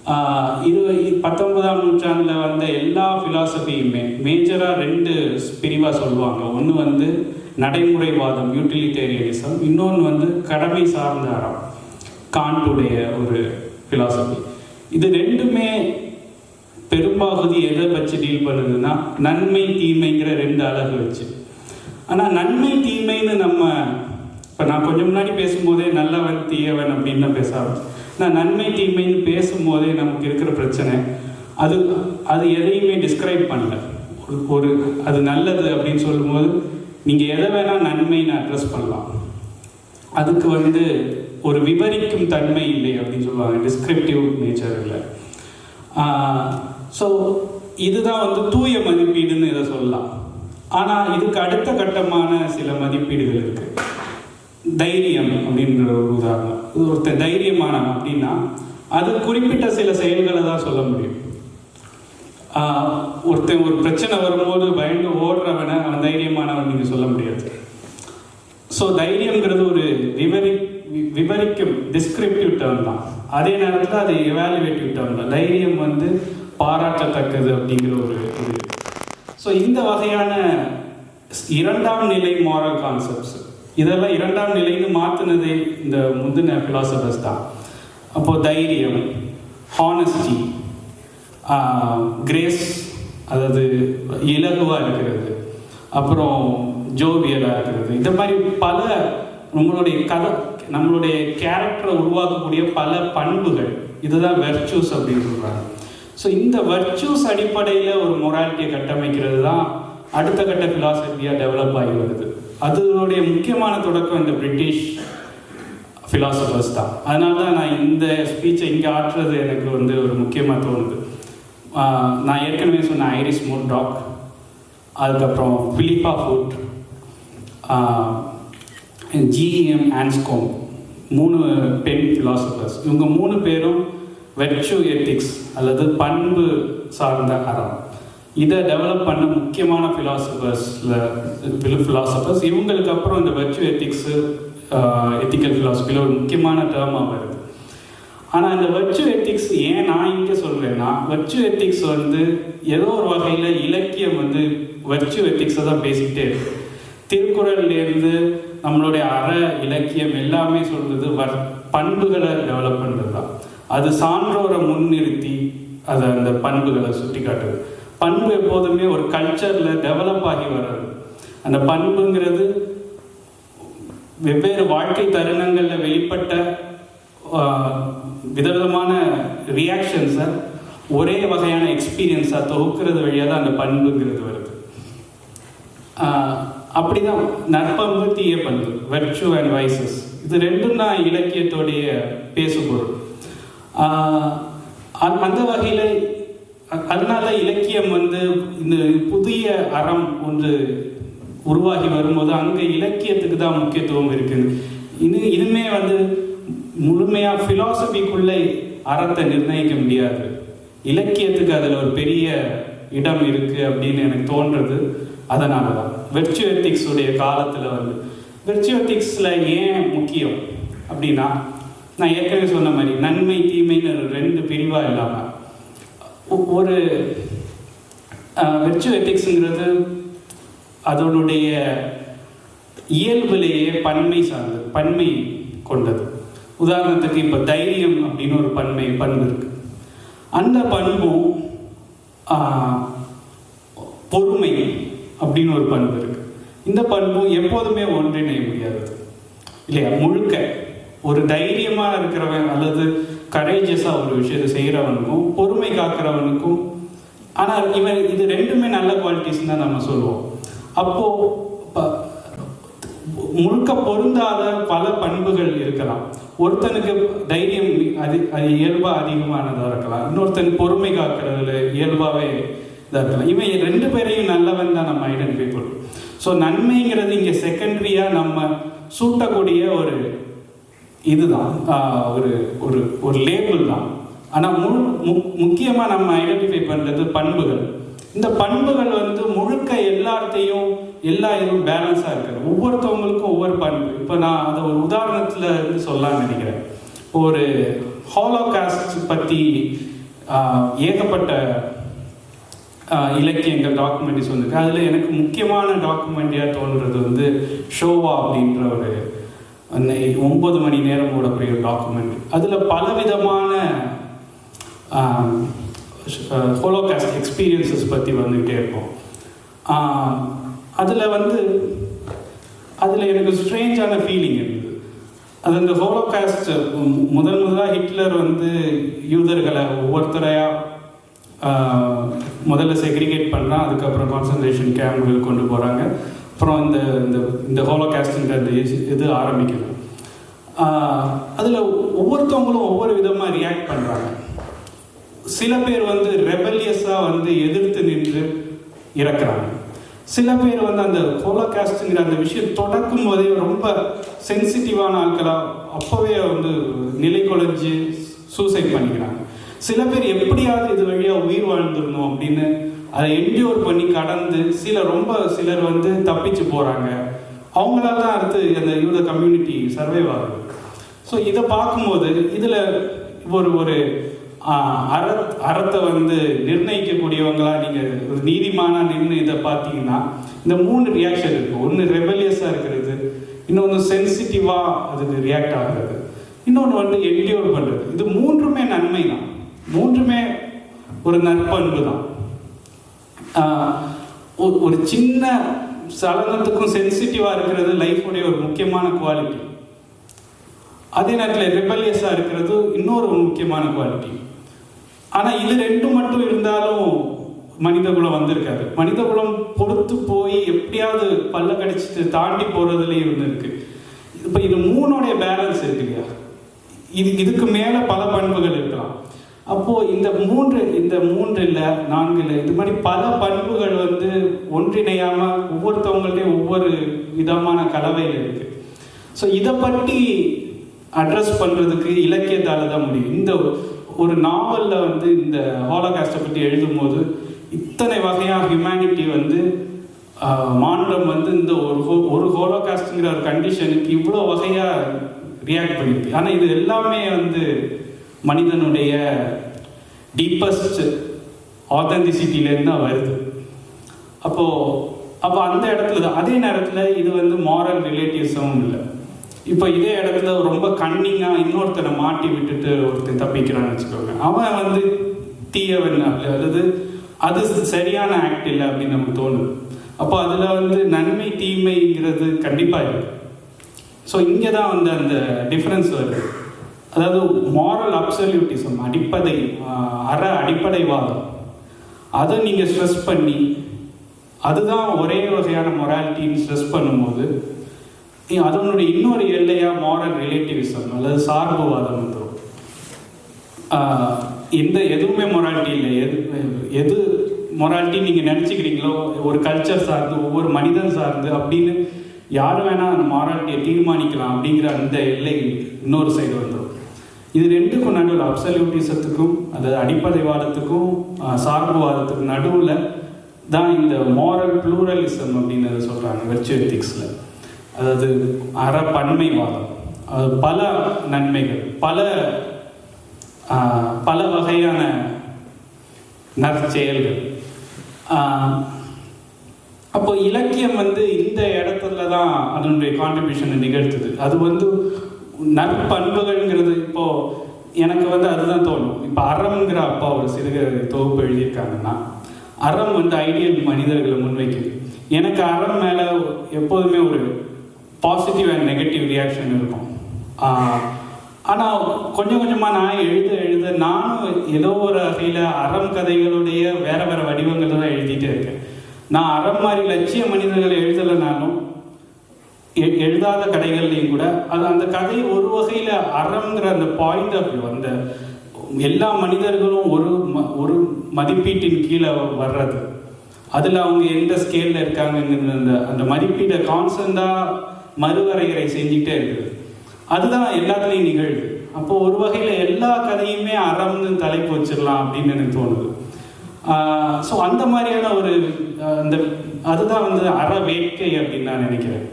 19ஆம் நூற்றாண்டில் வந்த எல்லா ஃபிலாசபியுமே மேஜராக 2 பிரிவாக சொல்லுவாங்க. ஒன்று வந்து நடைமுறைவாதம், யூட்டிலிட்டேரியனிசம். இன்னொன்று வந்து கடமை சார்ந்த அறம், காண்டுடைய ஒரு ஃபிலாசபி. இது ரெண்டுமே பெரும்பாகுதி எதை வச்சு டீல் பண்ணுதுன்னா நன்மை தீமைங்கிற 2 அலகு வச்சு. ஆனால் நன்மை தீமைன்னு நம்ம இப்போ நான் கொஞ்சம் முன்னாடி பேசும்போதே நல்லவன் தீயவன் அப்படின்னு தான் பேச ஆரம்பிச்சேன். நான் நன்மை தீமைன்னு பேசும்போதே நமக்கு இருக்கிற பிரச்சனை அது எதையுமே டிஸ்கிரைப் பண்ணல. ஒரு அது நல்லது அப்படின்னு சொல்லும்போது நீங்கள் எதை வேணால் நன்மைன்னு அட்ரஸ் பண்ணலாம். அதுக்கு வந்து ஒரு விவரிக்கும் தன்மை இல்லை அப்படின்னு சொல்லுவாங்க, டிஸ்கிரிப்டிவ் நேச்சர் இல்லை. ஸோ இதுதான் வந்து தூய மதிப்பீடுன்னு இதை சொல்லலாம். ஆனால் இதுக்கு அடுத்த கட்டமான சில மதிப்பீடுகள் இருக்குது. தைரியம் அப்படின்ற ஒரு உதாரணம். ஒருத்தர் தைரியமானவன் அப்படின்னா அது குறிப்பிட்ட சில செயல்களை தான் சொல்ல முடியும். ஒருத்தன் ஒரு பிரச்சனை வரும்போது பயந்து ஓடுறவனை அவன் தைரியமானவன் நீங்கள் சொல்ல முடியாது. ஸோ தைரியங்கிறது ஒரு விவரிக்கும் டிஸ்கிரிப்டிவ் டேர்ம் தான். அதே நேரத்தில் அது எவாலுவேட்டிவ் டேர்ம் தான். தைரியம் வந்து பாராட்டத்தக்கது அப்படிங்கிற ஒரு ஸோ இந்த வகையான 2ஆம் நிலை மாரல் கான்செப்ட்ஸ் இதெல்லாம் 2ஆம் நிலைன்னு மாற்றினதே இந்த முந்தின ஃபிலாசபர்ஸ் தான். அப்போது தைரியம், ஹானஸ்டி, கிரேஸ், அதாவது இலகுவாக இருக்கிறது, அப்புறம் ஜோவியலாக இருக்கிறது, இந்த மாதிரி பல நம்மளுடைய கேரக்டரை உருவாக்கக்கூடிய பல பண்புகள், இதுதான் வெர்ச்சூஸ் அப்படின்னு சொல்கிறாங்க. ஸோ இந்த வெர்ச்சூஸ் அடிப்படையில் ஒரு மொராலிட்டியை கட்டமைக்கிறது தான் அடுத்த கட்ட ஃபிலாசபியாக டெவலப் ஆகி வருது. அதனுடைய முக்கியமான தொடக்கம் இந்த பிரிட்டிஷ் ஃபிலாசபர்ஸ் தான். அதனால தான் நான் இந்த ஸ்பீச்சை இங்கே ஆற்றுறது எனக்கு வந்து ஒரு முக்கியமாக தோணுது. நான் ஏற்கனவே சொன்ன ஐரிஸ் மோர்டாக், அதுக்கப்புறம் பிலிப்பா ஃபுட், ஜிஎம் ஆன்ஸ்கோம், 3 பெண் ஃபிலாசபர்ஸ். இவங்க 3 பேரும் வெர்ச்சு எத்திக்ஸ் அல்லது பண்பு சார்ந்த அறம் இதை டெவலப் பண்ண முக்கியமான ஃபிலாசபர்ஸ். இவங்களுக்கு அப்புறம் இந்த வெர்ச்சு எத்திக்ஸு எத்திக்கல் ஃபிலாசபியில் ஒரு முக்கியமான டேர்மாக வருது. ஆனால் இந்த வெர்ச்சு எத்திக்ஸ் ஏன் நான் இங்கே சொல்கிறேன்னா, வெர்ச்சு எத்திக்ஸ் வந்து ஏதோ ஒரு வகையில் இலக்கியம் வந்து வெர்ச்சு எத்திக்ஸை தான் பேசிக்கிட்டே இருக்கு. திருக்குறள்லேருந்து நம்மளுடைய இலக்கியம் எல்லாமே சொல்கிறது பண்புகளை டெவலப் பண்ணுறது தான். அது சான்றோரை முன்னிறுத்தி அதை அந்த பண்புகளை சுட்டி காட்டுது. பண்பு எப்போதுமே ஒரு கல்ச்சரில் டெவலப் ஆகி வர்றது. அந்த பண்புங்கிறது வெவ்வேறு வாழ்க்கை தருணங்களில் வெளிப்பட்ட விதவிதமான ரியாக்ஷன்ஸை ஒரே வகையான எக்ஸ்பீரியன்ஸாக தொகுக்கிறது வழியாக தான் அந்த பண்புங்கிறது வருது. அப்படிதான் நற்பண்பு, தீய பண்பு, வெர்ச்சு அண்ட் வைசஸ், இது 2ம் தான் இலக்கியத்தோடைய பேசுபொருள். அந்த வகையில் அதனால இலக்கியம் வந்து இந்த புதிய அறம் ஒன்று உருவாகி வரும்போது அங்கே இலக்கியத்துக்கு தான் முக்கியத்துவம் இருக்குது. இதுமே வந்து முழுமையாக ஃபிலாசபிக்குள்ளே அறத்தை நிர்ணயிக்க முடியாது. இலக்கியத்துக்கு அதில் ஒரு பெரிய இடம் இருக்குது அப்படின்னு எனக்கு தோன்றது. அதனால தான் வெர்ச்சு எத்திக்ஸுடைய காலத்தில் வந்து வெர்ச்சு எத்திக்ஸில் ஏன் முக்கியம் அப்படின்னா, நான் ஏற்கனவே சொன்ன மாதிரி நன்மை தீமைன்னு 2 பிரிவாக இல்லாமல் ஒரு வெர்ச்சு எத்திக்ஸுங்கிறது அதனுடைய இயல்பிலேயே பன்மை சார்ந்தது, பன்மை கொண்டது. உதாரணத்துக்கு இப்போ தைரியம் அப்படின்னு ஒரு பண்பு இருக்கு. அந்த பண்பும் பொறுமை அப்படின்னு ஒரு பண்பு இருக்கு. இந்த பண்பும் எப்போதுமே ஒன்றிணைய முடியாது இல்லையா? முழுக்க ஒரு தைரியமாக இருக்கிறவன் அல்லது கரேஜஸாக ஒரு விஷயத்தை செய்கிறவனுக்கும் பொறுமை காக்கிறவனுக்கும், ஆனால் இது 2மே நல்ல குவாலிட்டிஸ் தான் நம்ம சொல்லுவோம். அப்போது முழுக்க பொருந்தாத பல பண்புகள் இருக்கலாம். ஒருத்தனுக்கு தைரியம் அது இயல்பாக அதிகமானதாக இருக்கலாம், இன்னொருத்தன் பொறுமை காக்கிறதுல இயல்பாகவே இதாக இருக்கலாம். இவன் 2 பேரையும் நல்லவன் தான் நம்ம ஐடென்டிஃபை பண்ணுறோம். ஸோ நன்மைங்கிறது இங்கே செகண்டரியாக நம்ம சூட்டக்கூடிய ஒரு இதுதான், ஒரு ஒரு ஒரு லேபிள் தான். ஆனால் முக்கியமாக நம்ம ஐடென்டிஃபை பண்ணுறது பண்புகள். இந்த பண்புகள் வந்து முழுக்க எல்லாத்தையும் எல்லா இதுவும் பேலன்ஸாக இருக்குது. ஒவ்வொருத்தவங்களுக்கும் ஒவ்வொரு பண்பு. இப்போ நான் அதை ஒரு உதாரணத்தில் இருந்து சொல்லலாம்னு நினைக்கிறேன். ஒரு ஹாலோகாஸ்ட் பற்றி ஏகப்பட்ட இலக்கியங்கள் டாக்குமெண்ட்ரிஸ் வந்திருக்கு. அதில் எனக்கு முக்கியமான டாக்குமெண்ட்ரியாக தோன்றுறது வந்து ஷோவா அப்படின்ற ஒரு 9 மணி நேரம் ஓடக்கூடிய ஒரு டாக்குமெண்ட்ரி. அதில் பலவிதமான ஹோலோகாஸ்ட் எக்ஸ்பீரியன்ஸஸ் பற்றி வந்துக்கிட்டே இருக்கும். அதில் எனக்கு ஸ்ட்ரேஞ்சான ஃபீலிங் இருந்தது. அது அந்த ஹோலோகாஸ்ட் முதலாக ஹிட்லர் வந்து யூதர்களை ஒவ்வொருத்தரையாக முதல்ல செக்ரிகேட் பண்ணால், அதுக்கப்புறம் கான்சன்ட்ரேஷன் கேம்புகள் கொண்டு போகிறாங்க. அப்புறம் இந்த இந்த ஹோலோகாஸ்ட்ன்ற அந்த இது ஆரம்பிக்குது. அதில் ஒவ்வொருத்தவங்களும் ஒவ்வொரு விதமாக ரியாக்ட் பண்ணுறாங்க. சில பேர் வந்து ரெபல்லியஸாக வந்து எதிர்த்து நின்று இறக்குறாங்க. சில பேர் வந்து அந்த ஹோலோகாஸ்ட்டுங்கிற அந்த விஷயம் தொடக்கும் போதே ரொம்ப சென்சிட்டிவான ஆட்களாக அப்போவே வந்து நிலை குலைஞ்சு சூசைட் பண்ணிக்கிறாங்க. சில பேர் எப்படியாவது இது வழியாக உயிர் வாழ்ந்துடணும் அப்படின்னு அதை என்டியூர் பண்ணி கடந்து சிலர் வந்து தப்பிச்சு போகிறாங்க. அவங்களால தான் அடுத்து அந்த யூத கம்யூனிட்டி சர்வைவ் ஆகுது. ஸோ இதை பார்க்கும்போது இதில் ஒரு அறத்தை வந்து நிர்ணயிக்கக்கூடியவங்களாக நீங்கள் ஒரு நீதிமானாக நின்று இதை பார்த்தீங்கன்னா இந்த 3 ரியாக்ஷன் இருக்குது. ஒன்று ரெபலியஸாக இருக்கிறது, இன்னொன்று சென்சிட்டிவாக அதுக்கு ரியாக்ட் ஆகிறது, இன்னொன்று வந்து என்டியூர் பண்ணுறது. இது 3மே நன்மை தான், 3மே ஒரு நற்பண்பு தான். ஒரு சின்ன சலனத்துக்கும் சென்சிட்டிவாக இருக்கிறது லைஃபுடைய ஒரு முக்கியமான குவாலிட்டி. அதே நேரத்தில் ரெபலியஸாக இருக்கிறது இன்னொரு முக்கியமான குவாலிட்டி. ஆனால் இது 2 மட்டும் இருந்தாலும் மனித குலம் வந்திருக்காது. மனித குலம் பொறுத்து போய் எப்படியாவது பல்ல கடிச்சிட்டு தாண்டி போகிறதுலேயே இருந்திருக்கு. இப்போ இது 3உடைய பேலன்ஸ் இருக்கு இல்லையா? இதுக்கு மேலே பல பண்புகள் இருக்கலாம். அப்போது இந்த 3 இல்லை 4 இல்லை, இது மாதிரி பல பண்புகள் வந்து ஒன்றிணையாமல் ஒவ்வொருத்தவங்கள்டையும் ஒவ்வொரு விதமான கலவையில் இருக்குது. ஸோ இதை பற்றி அட்ரஸ் பண்ணுறதுக்கு இலக்கியத்தால் தான் முடியும். இந்த ஒரு நாவலில் வந்து இந்த ஹோலோகாஸ்ட்டை பற்றி எழுதும்போது இத்தனை வகையாக ஹியூமனிட்டி வந்து மானுடம் வந்து இந்த ஒரு ஹோலோகாஸ்ட்டுங்கிற ஒரு கண்டிஷனுக்கு இவ்வளோ வகையாக ரியாக்ட் பண்ணியிருக்கு. ஆனால் இது எல்லாமே வந்து மனிதனுடைய டீப்பஸ்ட் ஆத்தென்டிசிட்டிலேருந்து தான் வருது. அப்போ அந்த இடத்துல தான். அதே நேரத்தில் இது வந்து மாரல் ரிலேட்டிவ்ஸும் இல்லை. இப்போ இதே இடத்துல ரொம்ப கன்னிங்காக இன்னொருத்தனை மாட்டி விட்டுட்டு ஒருத்தன் தப்பிக்கிறான்னு வச்சுக்கோங்க, அவன் வந்து தீயவன் அல்லது அது சரியான ஆக்ட் இல்லை அப்படின்னு நமக்கு தோணுது. அப்போ அதில் வந்து நன்மை தீமைங்கிறது கண்டிப்பாக இருக்குது. ஸோ இங்கே தான் வந்து அந்த டிஃப்ரென்ஸ் வருது. அதாவது மாரல் அப்சல்யூட்டிசம், அடிப்படைவாதம், அதை நீங்கள் ஸ்ட்ரெஸ் பண்ணி அதுதான் ஒரே வகையான மொராலிட்டின்னு ஸ்ட்ரெஸ் பண்ணும்போது அதனுடைய இன்னொரு எல்லையாக மாரல் ரிலேட்டிவிசம் அல்லது சார்புவாதம் வந்துடும். எதுவுமே மொராலிட்டி இல்லை, எது மொராலிட்டி நீங்கள் நினச்சிக்கிறீங்களோ ஒரு கல்ச்சர் சார்ந்து ஒவ்வொரு மனிதன் சார்ந்து அப்படின்னு யார் வேணால் அந்த மொராலிட்டியை தீர்மானிக்கலாம் அப்படிங்கிற அந்த எல்லை இன்னொரு சைடு வந்துடும். இது 2க்கும் நடுவில், அப்சல்யூட்டிசத்துக்கும் அதாவது அடிப்படைவாதத்துக்கும் சார்புவாதத்துக்கும் நடுவில் தான் இந்த மாரல் ப்ளூரலிசம் அப்படின்னு சொல்கிறாங்க வெர்ச்சு எத்திக்ஸில். அதாவது பன்மைவாதம், அது பல நன்மைகள், பல வகையான நற்செயல்கள். அப்போ இலக்கியம் வந்து இந்த இடத்துல தான் அதனுடைய கான்ட்ரிபியூஷனை நிகழ்த்துது. அது வந்து நற்பண்புகள்ங்கிறது இப்போது எனக்கு வந்து அதுதான் தோணும். இப்போ அறம்ங்கிற அப்பா ஒரு சிறுகதை தொகுப்பு எழுதியிருக்காங்கன்னா, அறம் வந்து ஐடியல் மனிதர்களை முன்வைக்குது. எனக்கு அறம் மேலே எப்போதுமே ஒரு பாசிட்டிவ் அண்ட் நெகட்டிவ் ரியாக்ஷன் இருக்கும். ஆனால் கொஞ்சம் கொஞ்சமாக நான் எழுத நானும் ஏதோ ஒரு வகையில் அறம் கதைகளுடைய வேறு வடிவங்களை தான் எழுதிட்டே இருக்கேன். நான் அறம் மாதிரி லட்சிய மனிதர்களை எழுதலைனாலும் எழுதாத கதைகள்லையும் கூட அந்த கதை ஒரு வகையில் அறம்ங்கிற அந்த பாயிண்ட் ஆஃப் வியூ, அந்த எல்லா மனிதர்களும் ஒரு மதிப்பீட்டின் கீழே வர்றது, அதில் அவங்க எந்த ஸ்கேலில் இருக்காங்கங்கிற அந்த மதிப்பீட்டை கான்ஸ்டண்டாக மறுவரையறை செஞ்சுக்கிட்டே இருக்குது. அதுதான் எல்லாத்துலேயும் நிகழ்வு. அப்போது ஒரு வகையில் எல்லா கதையுமே அறம்னு தலைப்பு வச்சிடலாம் அப்படின்னு எனக்கு தோணுது. ஸோ அந்த மாதிரியான ஒரு அதுதான் வந்து அற வேட்கை அப்படின்னு நான் நினைக்கிறேன்.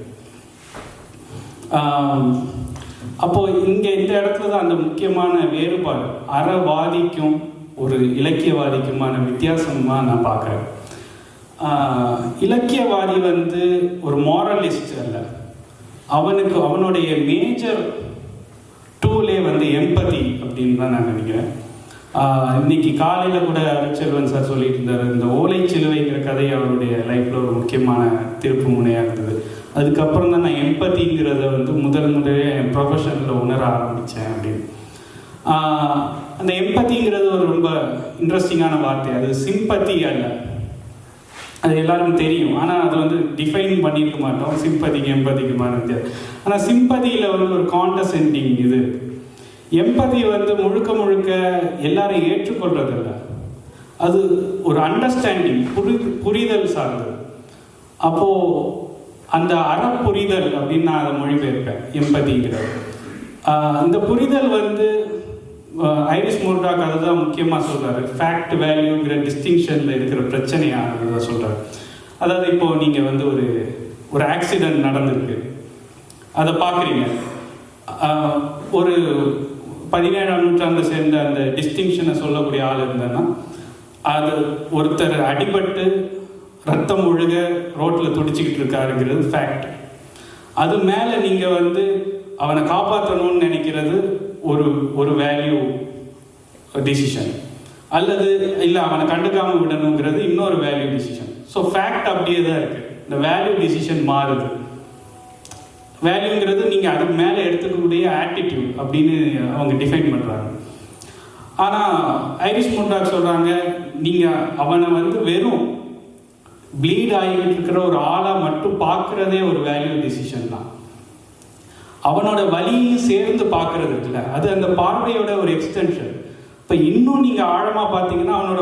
அப்போது இங்கே இந்த இடத்துல தான் அந்த முக்கியமான வேறுபாடு, அறவாதிக்கும் ஒரு இலக்கியவாதிக்குமான வித்தியாசமாக நான் பார்க்குறேன். இலக்கியவாதி வந்து ஒரு மாரலிஸ்ட் அல்ல. அவனுடைய மேஜர் டூலே வந்து எம்பதி அப்படின்னு தான் நான் நினைக்கிறேன். இன்னைக்கு காலையில் கூட அருட்செல்வன் சார் சொல்லிட்டு இருந்தார், இந்த ஓலை சிலுவைங்கிற கதை அவருடைய லைஃப்பில் ஒரு முக்கியமான திருப்பு முனையாக இருந்தது. அதுக்கப்புறம் தான் நான் எம்பதிங்கிறத வந்து முதலே என் ப்ரொஃபஷனில் உணர ஆரம்பித்தேன் அப்படின்னு. அந்த எம்பதிங்கிறது ஒரு ரொம்ப இன்ட்ரெஸ்டிங்கான வார்த்தை. அது சிம்பத்தி அல்ல, அது எல்லாருக்கும் தெரியும். ஆனால் அது வந்து டிஃபைன் பண்ணியிருக்க மாட்டோம், சிம்பதிக்கு எம்பதிக்குமான வித்தியாசம். ஆனால் சிம்பதியில் வந்து ஒரு காண்டசென்டிங் இது. எம்பதி வந்து முழுக்க எல்லாரையும் ஏற்றுக்கொள்றதில்ல, அது ஒரு அண்டர்ஸ்டாண்டிங், புரிதல் சார்ந்தது. அப்போது அந்த அறப்புரிதல் அப்படின்னு நான் அதை மொழிபெயர்ப்பேன் எம்பதிங்கிறது. இந்த புரிதல் வந்து ஐரிஷ் முர்டாக் அதுதான் முக்கியமாக சொல்கிறாரு. ஃபேக்ட் வேல்யூங்கிற டிஸ்டிங்ஷனில் இருக்கிற பிரச்சனையாக தான் சொல்கிறார். அதாவது இப்போது நீங்கள் வந்து ஒரு ஆக்சிடெண்ட் நடந்திருக்கு, அதை பார்க்குறீங்க. ஒரு 17ஆம் நூற்றாண்டு சேர்ந்த அந்த டிஸ்டிங்ஷனை சொல்லக்கூடிய ஆள் இருந்தேன்னா, அது ஒருத்தர் அடிபட்டு ரத்தம் ஒழுக ரோட்டில் துடிச்சிக்கிட்டு இருக்காருங்கிறது ஃபேக்ட். அது மேலே நீங்கள் வந்து அவனை காப்பாற்றணும்னு நினைக்கிறது ஒரு வேல்யூ டிசிஷன், அல்லது இல்லை அவனை கண்டுக்காமல் விடணுங்கிறது இன்னொரு வேல்யூ டிசிஷன். ஸோ ஃபேக்ட் அப்படியே தான் இருக்குது, இந்த வேல்யூ டிசிஷன் மாறுது. வேல்யூங்கிறது நீங்கள் அதுக்கு மேலே எடுத்துக்கக்கூடிய ஆட்டிடியூட் அப்படின்னு அவங்க டிஃபைன் பண்ணுறாங்க. ஆனால் ஐரிஷ் முர்டாக் சொல்கிறாங்க, நீங்கள் அவனை வந்து வெறும் ப்ளீட் ஆகிட்டு இருக்கிற ஒரு ஆளாக மட்டும் பார்க்குறதே ஒரு வேல்யூ டிசிஷன் தான். அவனோட வலியையும் சேர்ந்து பார்க்கறது இருக்குல்ல, அது அந்த பார்வையோட ஒரு எக்ஸ்டென்ஷன். இப்போ இன்னும் நீங்கள் ஆழமாக பார்த்தீங்கன்னா அவனோட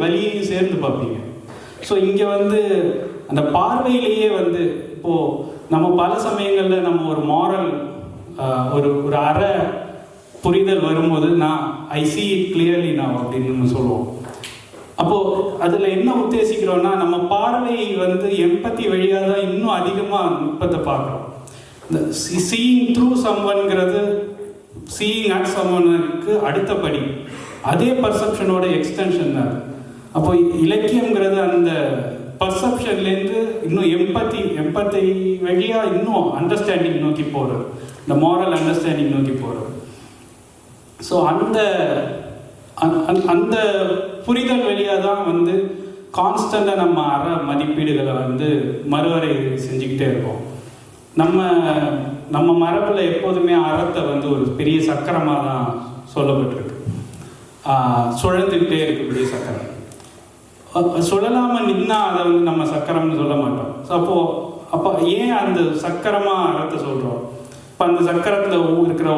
வலியையும் சேர்ந்து பார்ப்பீங்க. ஸோ இங்கே வந்து அந்த பார்வையிலேயே வந்து இப்போது நம்ம பல சமயங்களில் நம்ம ஒரு மாரல் ஒரு அற புரிதல் வரும்போது ஐ see it clearly now அப்படின்னு நம்ம சொல்லுவோம். அப்போது அதில் என்ன உத்தேசிக்கிறோன்னா, நம்ம பார்வையை வந்து எம்பத்தி வழியாக தான் இன்னும் அதிகமாக நுட்பத்தை பார்க்குறோம். இந்த சீயிங் த்ரூ சம்வன்கிறது சீயிங் அட் சம்வனுக்கு அடுத்தபடி, அதே பர்செப்ஷனோட எக்ஸ்டென்ஷன் தான். அப்போ இலக்கியங்கிறது அந்த பர்செப்ஷன்லேருந்து இன்னும் எம்பத்தை வழியாக இன்னும் அண்டர்ஸ்டாண்டிங் நோக்கி போகிறது, இந்த மாரல் அண்டர்ஸ்டாண்டிங் நோக்கி போகிறது. ஸோ அந்த புரிதல் வழியாக தான் வந்து கான்ஸ்டண்ட்டாக நம்ம அற மதிப்பீடுகளை வந்து மறுவரை செஞ்சுக்கிட்டே இருக்கோம். நம்ம மரபில் எப்போதுமே அறத்தை வந்து ஒரு பெரிய சக்கரமாக தான் சொல்லப்பட்டிருக்கு. சுழந்துக்கிட்டே இருக்கக்கூடிய சக்கரம். சுழலாமல் நின்னா அதை வந்து நம்ம சக்கரம்னு சொல்ல மாட்டோம். ஸோ அப்போ ஏன் அந்த சக்கரமாக அறத்தை சொல்கிறோம்? இப்போ அந்த சக்கரத்தில் இருக்கிற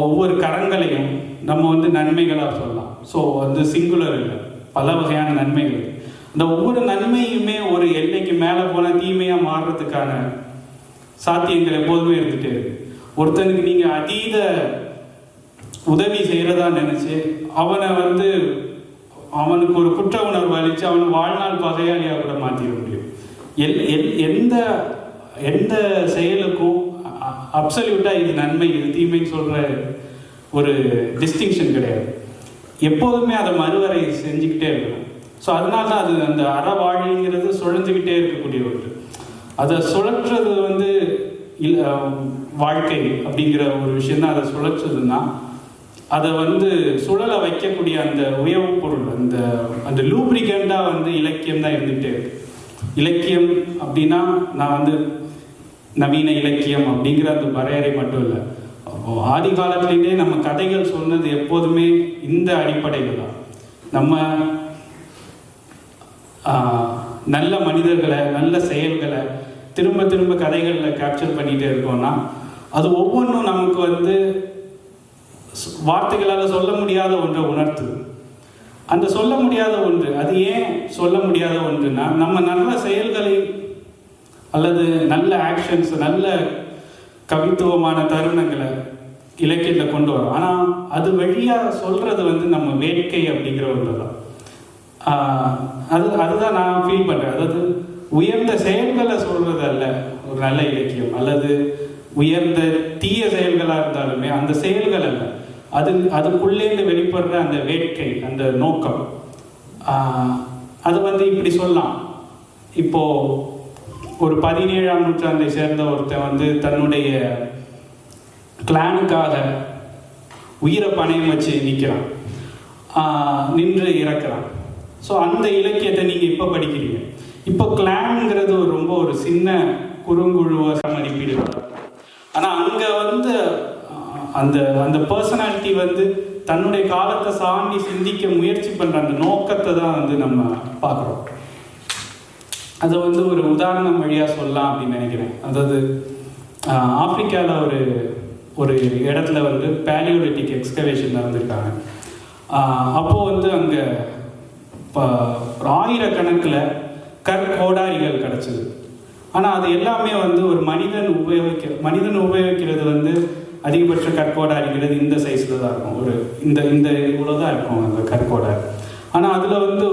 ஒவ்வொரு கரங்களையும் நம்ம வந்து நன்மைகளாக சொல்லலாம். ஸோ வந்து சிங்குலர் இல்லை, பல வகையான நன்மைகள். இந்த ஒவ்வொரு நன்மையுமே ஒரு எல்லைக்கு மேலே போனால் தீமையாக மாறுறதுக்கான சாத்தியங்கள் எப்போதுமே இருந்துகிட்டே இருக்கு. ஒருத்தனுக்கு நீங்கள் அதீத உதவி செய்கிறதா நினச்சி அவனுக்கு ஒரு குற்ற உணர்வு அளித்து அவனை வாழ்நாள் பகையாளியாக கூட மாற்றிட முடியும். எந்த செயலுக்கும் அப்சல்யூட்டாக இது நன்மை இது தீமைன்னு சொல்கிற ஒரு டிஸ்டிங்ஷன் கிடையாது. எப்போதுமே அதை மறுவரை செஞ்சுக்கிட்டே இருக்கணும். ஸோ அதனால தான் அது அந்த அறவாழிங்கிறது சுழஞ்சுக்கிட்டே இருக்கக்கூடிய ஒன்று. அதை சுழற்றுறது வந்து வாழ்க்கை அப்படிங்கிற ஒரு விஷயந்தான். அதை சுழற்றுதுன்னா அதை வந்து சுழலை வைக்கக்கூடிய அந்த உயவு பொருள், அந்த லூப்ரிகண்டாக வந்து இலக்கியம் தான் இருந்துகிட்டே இருக்கு. இலக்கியம் அப்படின்னா நான் வந்து நவீன இலக்கியம் அப்படிங்கிற அந்த வரையறை மட்டும் இல்லை. ஆதி காலத்திலேயே நம்ம கதைகள் சொன்னது எப்போதுமே இந்த அடிப்படையில் தான். நம்ம நல்ல மனிதர்களை, நல்ல செயல்களை திரும்ப திரும்ப கதைகளில் கேப்சர் பண்ணிகிட்டே இருக்கோம்னா அது ஒவ்வொன்றும் நமக்கு வந்து வார்த்தைகளால் சொல்ல முடியாத ஒன்றை உணர்த்துது. அந்த சொல்ல முடியாத ஒன்று, அது ஏன் சொல்ல முடியாத ஒன்றுனா, நம்ம நல்ல செயல்களை அல்லது நல்ல ஆக்ஷன்ஸ், நல்ல கவித்துவமான தருணங்களை இலக்கியத்தில் கொண்டு வரோம். ஆனால் அது வழியாக சொல்கிறது வந்து நம்ம வேட்கை அப்படிங்கிற ஒன்று தான். அதுதான் நான் ஃபீல் பண்ணுறேன். அதாவது உயர்ந்த செயல்களை சொல்கிறது அல்ல ஒரு நல்ல இலக்கியம், அல்லது உயர்ந்த தீய செயல்களாக இருந்தாலுமே அந்த செயல்கள் அல்ல. அதுக்குள்ளேருந்து வெளிப்படுற அந்த வேட்கை, அந்த நோக்கம், அது வந்து இப்படி சொல்லலாம். இப்போது ஒரு 17ஆம் நூற்றாண்டை சேர்ந்த ஒருத்தன் வந்து தன்னுடைய கிளானுக்காக உயிரை பணையம் வச்சு நிற்கிறான், நின்று இறக்குறான். ஸோ அந்த இலக்கியத்தை நீங்கள் இப்போ படிக்கிறீங்க. இப்போ கிளான்ங்கிறது ரொம்ப ஒரு சின்ன குறுங்குழுவ மதிப்பீடு. ஆனால் அங்கே வந்து அந்த அந்த பர்சனாலிட்டி வந்து தன்னுடைய காலத்தை சாண்டி சிந்திக்க முயற்சி பண்ணுற அந்த நோக்கத்தை தான் வந்து நம்ம பார்க்குறோம். அதை வந்து ஒரு உதாரணம் வழியாக சொல்லலாம் அப்படின்னு நினைக்கிறேன். அதாவது ஆப்பிரிக்காவில் ஒரு இடத்துல வந்து பேலியோலிட்டிக் எக்ஸ்கவேஷன் நடந்திருக்காங்க. அப்போது வந்து அங்கே ஆயிரக்கணக்கில் கற்கோடாரிகள் கிடச்சிது. ஆனால் அது எல்லாமே வந்து ஒரு மனிதன் உபயோகிக்கிறது வந்து அதிகபட்ச கற்கோடாரிங்கிறது இந்த சைஸில் தான் இருக்கும், ஒரு இந்த இவ்வளோ தான் இருக்கும் அந்த கற்கோடாரி. ஆனால் அதில் வந்து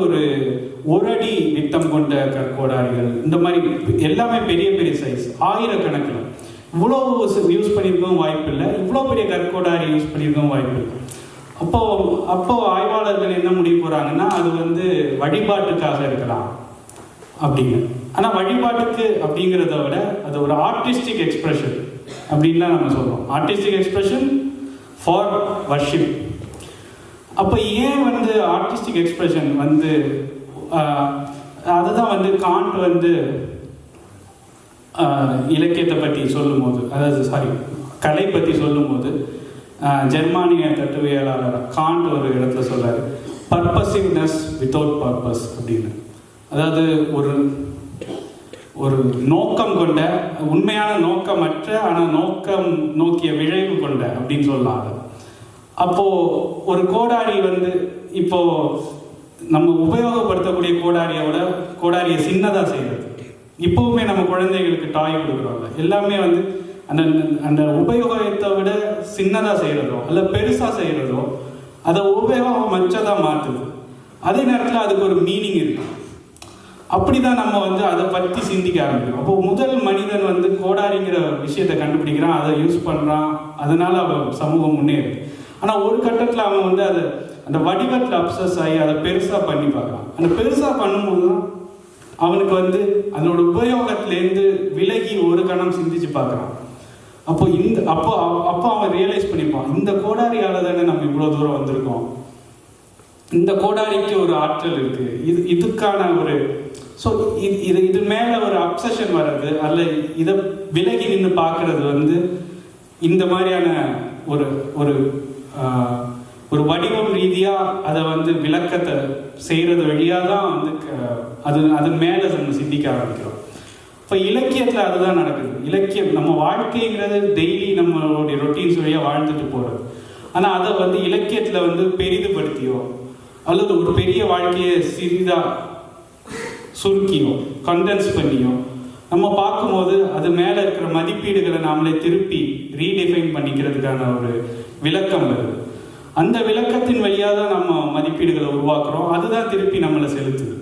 ஒரு அடி விட்டம் கொண்ட கற்கோடாரிகள், இந்த மாதிரி எல்லாமே பெரிய பெரிய சைஸ், ஆயிரக்கணக்கில். இவ்வளோ யூஸ் பண்ணியிருக்கவும் வாய்ப்பு இல்லை, இவ்வளோ பெரிய கற்கோடாரி யூஸ் பண்ணியிருக்கவும் வாய்ப்பு இல்லை. அப்போ ஆய்வாளர்கள் என்ன முடிவு போகிறாங்கன்னா, அது வந்து வழிபாட்டுக்காக இருக்கலாம் அப்படின்னு. ஆனால் வழிபாட்டுக்கு அப்படிங்கிறத விட அது ஒரு ஆர்டிஸ்டிக் எக்ஸ்பிரஷன் அப்படின்னு தான் நம்ம சொல்கிறோம். Artistic expression for worship. அப்போ ஏன் வந்து ஆர்டிஸ்டிக் எக்ஸ்பிரஷன் வந்து அதுதான் வந்து காண்ட் வந்து இலக்கியத்தை பற்றி சொல்லும்போது, அதாவது கலை பற்றி சொல்லும்போது, ஜெர்மானிய தத்துவியலாளர் காண்ட் ஒரு இடத்துல சொல்றாரு, பர்பசிவ்னஸ் வித்தவுட் பர்பஸ் அப்படின்னு. அதாவது ஒரு நோக்கம் கொண்ட, உண்மையான நோக்கமற்ற ஆனால் நோக்கம் நோக்கிய விளைவு கொண்ட அப்படின்னு சொல்லலாம். அது அப்போது ஒரு கோடாரி வந்து இப்போது நம்ம உபயோகப்படுத்தக்கூடிய கோடாரியை சின்னதாக செய்கிறது. இப்போவுமே நம்ம குழந்தைகளுக்கு டாய் கொடுக்குறோம்ல, எல்லாமே வந்து அந்த அந்த உபயோகத்தை விட சின்னதாக செய்கிறதோ அல்ல பெருசாக செய்கிறதோ அதை உபயோகம் மற்றதாக மாற்றுது. அதே நேரத்தில் அதுக்கு ஒரு மீனிங் இருக்குது. அப்படி தான் நம்ம வந்து அதை பற்றி சிந்திக்க ஆரம்பிக்கிறோம். அப்போது முதல் மனிதன் வந்து கோடாரிங்கிற விஷயத்தை கண்டுபிடிக்கிறான், அதை யூஸ் பண்ணுறான், அதனால் அவன் சமூகம் முன்னேறுது. ஆனால் ஒரு கட்டத்தில் அவன் வந்து அந்த வடிவத்தில் அப்சஸ் ஆகி அதை பெருசாக பண்ணி பார்க்குறான். அந்த பெருசாக பண்ணும்போது தான் அவனுக்கு வந்து அதனோட உபயோகத்திலேருந்து விலகி ஒரு கணம் சிந்திச்சு பார்க்குறான். அப்போ அவன் ரியலைஸ் பண்ணிப்பான், இந்த கோடாரியால் தானே நம்ம இவ்வளோ தூரம் வந்திருக்கோம், இந்த கோடாரிக்கு ஒரு ஆற்றல் இருக்குது, இதுக்கான ஒரு இது மேலே ஒரு அப்சஷன் வர்றது அல்ல இதை விலகி நின்று பார்க்கறது வந்து இந்த மாதிரியான ஒரு வடிவம் ரீதியாக அதை வந்து விளக்கத்தை செய்கிறது வழியாக தான் வந்து அது மேலே நம்ம சிந்திக்க ஆரம்பிக்கிறோம். இப்போ இலக்கியத்தில் அதுதான் நடக்குது. இலக்கியம் நம்ம வாழ்க்கைங்கிறது டெய்லி நம்மளுடைய ரொட்டீன்ஸ் வழியாக வாழ்ந்துட்டு போகிறது. ஆனால் அதை வந்து இலக்கியத்தில் வந்து பெரிதுபடுத்தியோ அல்லது ஒரு பெரிய வாழ்க்கையை சிறிதாக சுருக்கியோ கண்டென்ஸ் பண்ணியோ நம்ம பார்க்கும்போது அது மேலே இருக்கிற மதிப்பீடுகளை நாமளே திருப்பி ரீடிஃபைன் பண்ணிக்கிறதுக்கான ஒரு விளக்கம் வருது. அந்த விளக்கத்தின் வழியாக தான் நம்ம மதிப்பீடுகளை உருவாக்குறோம். அதுதான் திருப்பி நம்மளை செலுத்துது.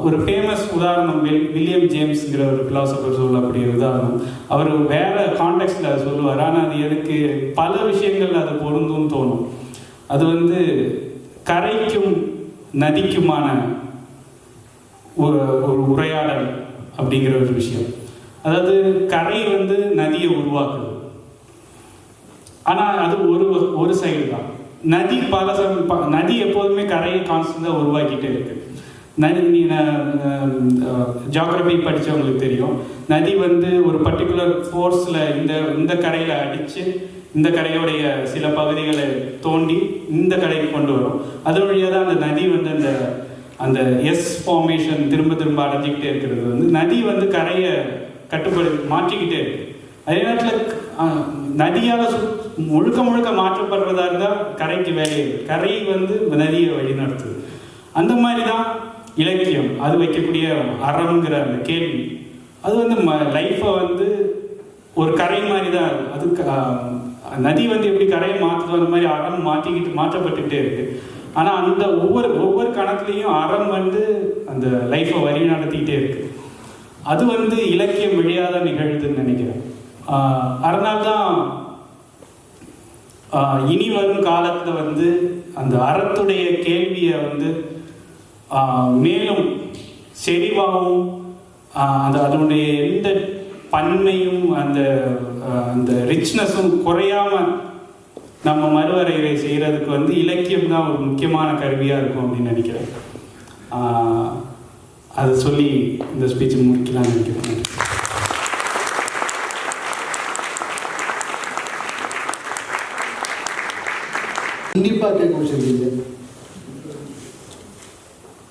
ஒரு ஃபேமஸ் உதாரணம் வில்லியம் ஜேம்ஸ்ங்கிற ஒரு ஃபிலாசபர் சொல்லக்கூடிய உதாரணம். அவர் வேறு கான்டெக்ஸ்டில் அதை சொல்லுவார், ஆனால் அது எனக்கு பல விஷயங்கள் அது பொருந்தும் தோணும். அது வந்து கரைக்கும் நதிக்குமான ஒரு உரையாடல் அப்படிங்கிற ஒரு விஷயம். அதாவது கரை வந்து நதியை உருவாக்குது, ஆனால் அது ஒரு சைடு தான். நதி எப்போதுமே கரையை கான்ஸ்டன்டாக உருவாக்கிட்டே இருக்கு. ஜியாகிரபி படித்தவங்களுக்கு தெரியும், நதி வந்து ஒரு பர்டிகுலர் ஃபோர்ஸில் இந்த கரையில் அடித்து இந்த கரையோடைய சில பகுதிகளை தோண்டி இந்த கரைக்கு கொண்டு வரும். அது வழியாக தான் அந்த நதி வந்து அந்த எஸ் ஃபார்மேஷன் திரும்ப அடைஞ்சிக்கிட்டே இருக்கிறது வந்து நதி வந்து கரையை மாற்றிக்கிட்டே இருக்கு. அதே நேரத்தில் நதியால் முழுக்க மாற்றப்படுறதா இருந்தால் கரைக்கு வேலையை, கரை வந்து நதியை வழி நடத்துது. அந்த மாதிரி தான் இலக்கியம் அது வைக்கக்கூடிய அறம்ங்கிற அந்த கேள்வி, அது வந்து லைஃப்பை வந்து ஒரு கரை மாதிரி தான். அது நதி வந்து எப்படி கரையை மாற்றுதோ அந்த மாதிரி அறம் மாற்றப்பட்டுக்கிட்டே இருக்கு. ஆனால் அந்த ஒவ்வொரு கணத்துலேயும் அறம் வந்து அந்த லைஃப்பை வழி நடத்திக்கிட்டே இருக்கு. அது வந்து இலக்கியம் வழியாக தான் நிகழ்துன்னு நினைக்கிறேன். அதனால்தான் இனி வரும் காலத்தில் வந்து அந்த அறத்துடைய கேள்வியை வந்து மேலும் செறிவாகவும் அதனுடைய எந்த பன்மையும் அந்த ரிச்னஸும் குறையாமல் நம்ம மறுவரையறை செய்கிறதுக்கு வந்து இலக்கியம் தான் ஒரு முக்கியமான கருவியாக இருக்கும் அப்படின்னு நினைக்கிறேன். அதை சொல்லி இந்த ஸ்பீச் முடிக்கலாம்னு நினைக்கிறேன். கண்டிப்பாக கேட்க விஷயம்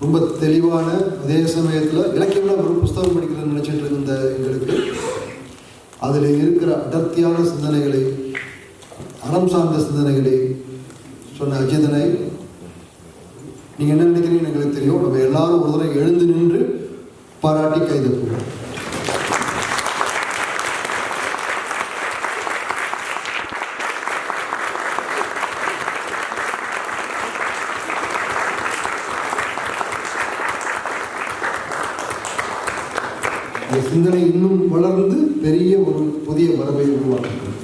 ரொம்ப தெளிவான, அதே சமயத்தில் இலக்கியம்னா ஒரு புஸ்தகம் படிக்கிறதுன்னு நினச்சிட்டு இருந்த எங்களுக்கு அதில் இருக்கிற அடர்த்தியான சிந்தனைகளை, அறம் சார்ந்த சிந்தனைகளை சொன்ன அஜிதனை நீங்கள் என்ன நினைக்கிறீங்கன்னு எங்களுக்கு தெரியும். நம்ம எல்லாரும் ஒரு தடவை எழுந்து நின்று பாராட்டி கைதப்புவோம். இந்த சிந்தனை இன்னும் வளர்ந்து பெரிய ஒரு புதிய மரபை உருவாக்குகிறது.